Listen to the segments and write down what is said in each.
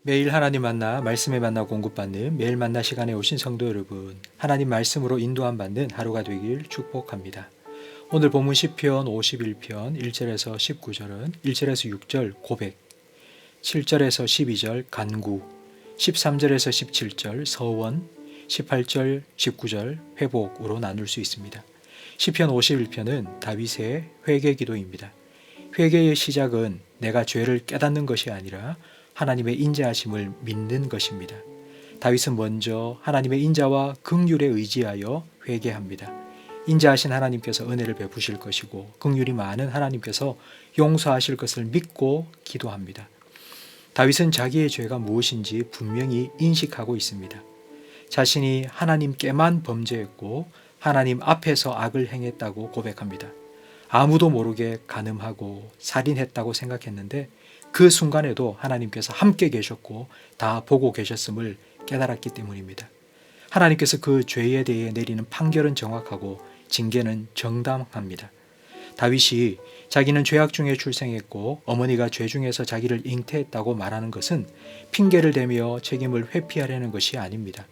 매일 하나님 만나 말씀에 만나 공급받는 매일 만나 시간에 오신 성도 여러분, 하나님 말씀으로 인도함 받는 하루가 되길 축복합니다. 오늘 본문 시편 51편 1절에서 19절은 1절에서 6절 고백, 7절에서 12절 간구, 13절에서 17절 서원, 18절 19절 회복으로 나눌 수 있습니다. 시편 51편은 다윗의 회개 기도입니다. 회개의 시작은 내가 죄를 깨닫는 것이 아니라 하나님의 인자하심을 믿는 것입니다. 다윗은 먼저 하나님의 인자와 긍휼에 의지하여 회개합니다. 인자하신 하나님께서 은혜를 베푸실 것이고 긍휼이 많은 하나님께서 용서하실 것을 믿고 기도합니다. 다윗은 자기의 죄가 무엇인지 분명히 인식하고 있습니다. 자신이 하나님께만 범죄했고 하나님 앞에서 악을 행했다고 고백합니다. 아무도 모르게 간음하고 살인했다고 생각했는데 그 순간에도 하나님께서 함께 계셨고 다 보고 계셨음을 깨달았기 때문입니다. 하나님께서 그 죄에 대해 내리는 판결은 정확하고 징계는 정당합니다. 다윗이 자기는 죄악 중에 출생했고 어머니가 죄 중에서 자기를 잉태했다고 말하는 것은 핑계를 대며 책임을 회피하려는 것이 아닙니다.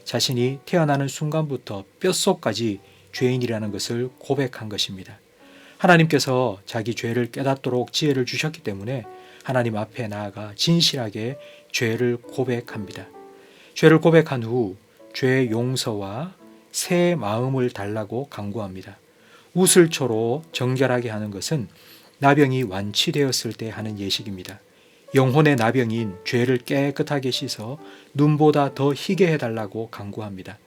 자신이 태어나는 순간부터 뼛속까지 죄인이라는 것을 고백한 것입니다. 하나님께서 자기 죄를 깨닫도록 지혜를 주셨기 때문에 하나님 앞에 나아가 진실하게 죄를 고백합니다. 죄를 고백한 후 죄 용서와 새 마음을 달라고 간구합니다. 우슬초로 정결하게 하는 것은 나병이 완치되었을 때 하는 예식입니다. 영혼의 나병인 죄를 깨끗하게 씻어 눈보다 더 희게 해달라고 간구합니다.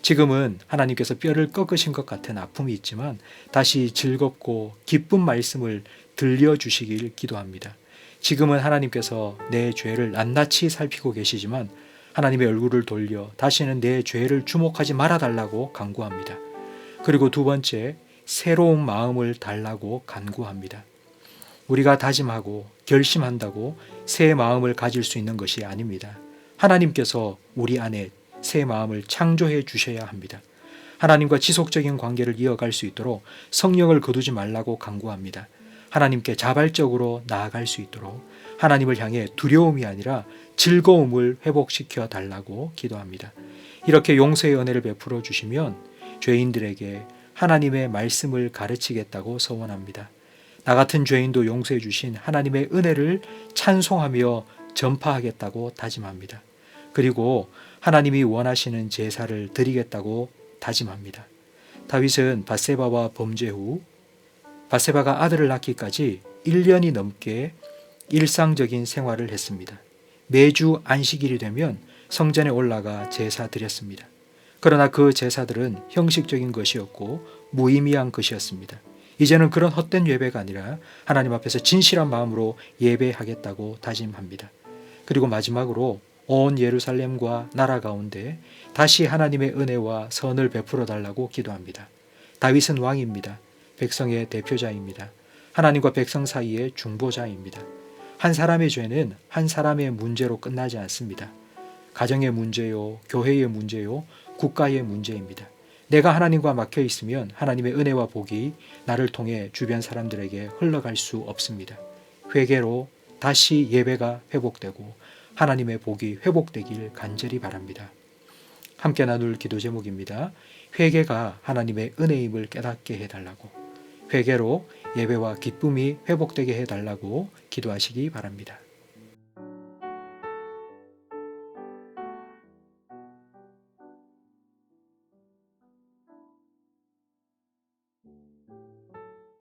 지금은 하나님께서 뼈를 꺾으신 것 같은 아픔이 있지만 다시 즐겁고 기쁜 말씀을 들려주시길 기도합니다. 지금은 하나님께서 내 죄를 낱낱이 살피고 계시지만 하나님의 얼굴을 돌려 다시는 내 죄를 주목하지 말아달라고 간구합니다. 그리고 두 번째, 새로운 마음을 달라고 간구합니다. 우리가 다짐하고 결심한다고 새 마음을 가질 수 있는 것이 아닙니다. 하나님께서 우리 안에 새 마음을 창조해 주셔야 합니다. 하나님과 지속적인 관계를 이어갈 수 있도록 성령을 거두지 말라고 간구합니다. 하나님께 자발적으로 나아갈 수 있도록 하나님을 향해 두려움이 아니라 즐거움을 회복시켜 달라고 기도합니다. 이렇게 용서의 은혜를 베풀어 주시면 죄인들에게 하나님의 말씀을 가르치겠다고 서원합니다. 나 같은 죄인도 용서해 주신 하나님의 은혜를 찬송하며 전파하겠다고 다짐합니다. 그리고 하나님이 원하시는 제사를 드리겠다고 다짐합니다. 다윗은 밧세바와 범죄 후 밧세바가 아들을 낳기까지 1년이 넘게 일상적인 생활을 했습니다. 매주 안식일이 되면 성전에 올라가 제사 드렸습니다. 그러나 그 제사들은 형식적인 것이었고 무의미한 것이었습니다. 이제는 그런 헛된 예배가 아니라 하나님 앞에서 진실한 마음으로 예배하겠다고 다짐합니다. 그리고 마지막으로 온 예루살렘과 나라 가운데 다시 하나님의 은혜와 선을 베풀어 달라고 기도합니다. 다윗은 왕입니다. 백성의 대표자입니다. 하나님과 백성 사이의 중보자입니다. 한 사람의 죄는 한 사람의 문제로 끝나지 않습니다. 가정의 문제요, 교회의 문제요, 국가의 문제입니다. 내가 하나님과 막혀 있으면 하나님의 은혜와 복이 나를 통해 주변 사람들에게 흘러갈 수 없습니다. 회개로 다시 예배가 회복되고 하나님의 복이 회복되길 간절히 바랍니다. 함께 나눌 기도 제목입니다. 회개가 하나님의 은혜임을 깨닫게 해달라고, 회개로 예배와 기쁨이 회복되게 해달라고 기도하시기 바랍니다.